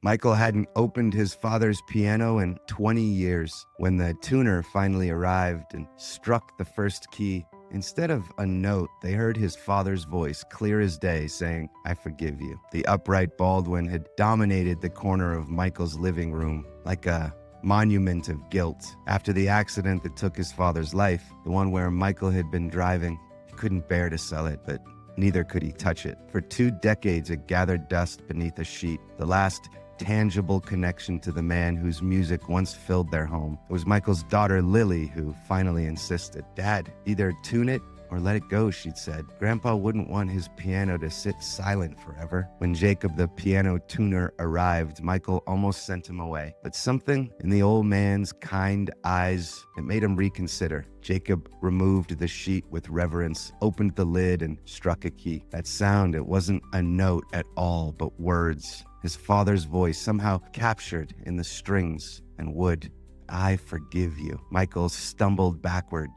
Michael hadn't opened his father's piano in 20 years. When the tuner finally arrived and struck the first key, instead of a note, they heard his father's voice, clear as day, saying, "I forgive you." The upright Baldwin had dominated the corner of Michael's living room like a monument of guilt. After the accident that took his father's life, the one where Michael had been driving, he couldn't bear to sell it, but neither could he touch it. For 2 decades, it gathered dust beneath a sheet, the last tangible connection to the man whose music once filled their home. It was Michael's daughter, Lily, who finally insisted. "Dad, either tune it or let it go," she'd said. Grandpa wouldn't want his piano to sit silent forever. When Jacob, the piano tuner, arrived, Michael almost sent him away. But something in the old man's kind eyes, it made him reconsider. Jacob removed the sheet with reverence, opened the lid, and struck a key. That sound, it wasn't a note at all, but words. His father's voice, somehow captured in the strings and wood. "I forgive you." Michael stumbled backward.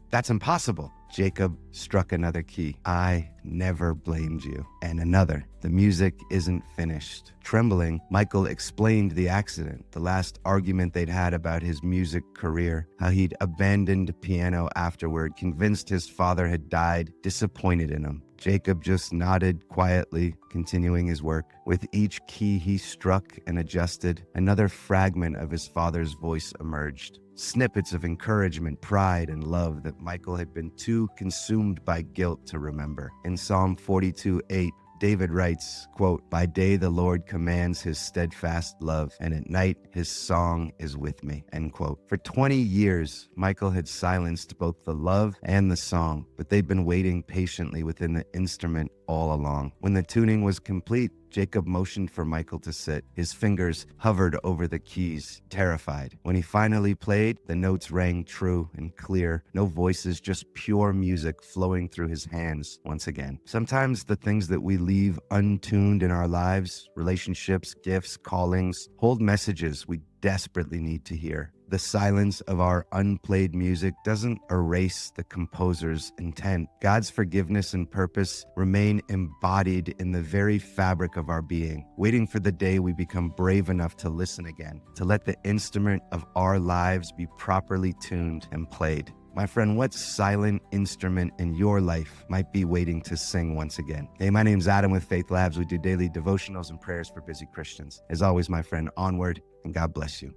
That's impossible." Jacob struck another key. "I never blamed you." And another. The music isn't finished. Trembling, Michael explained the accident, the last argument they'd had about his music career, how he'd abandoned piano afterward, convinced his father had died, disappointed in him. Jacob just nodded quietly, continuing his work. With each key he struck and adjusted, another fragment of his father's voice emerged. Snippets of encouragement, pride, and love that Michael had been too consumed by guilt to remember. In Psalm 42:8, David writes, quote, "By day the Lord commands his steadfast love, and at night his song is with me," end quote. For 20 years, Michael had silenced both the love and the song, but they'd been waiting patiently within the instrument all along. When the tuning was complete, Jacob motioned for Michael to sit. His fingers hovered over the keys, terrified. When he finally played, the notes rang true and clear. No voices, just pure music flowing through his hands once again. Sometimes the things that we leave untuned in our lives, relationships, gifts, callings, hold messages we desperately need to hear. The silence of our unplayed music doesn't erase the composer's intent. God's forgiveness and purpose remain embodied in the very fabric of our being, waiting for the day we become brave enough to listen again, to let the instrument of our lives be properly tuned and played. My friend, what silent instrument in your life might be waiting to sing once again? Hey, my name's Adam with Faith Labs. We do daily devotionals and prayers for busy Christians. As always, my friend, onward, and God bless you.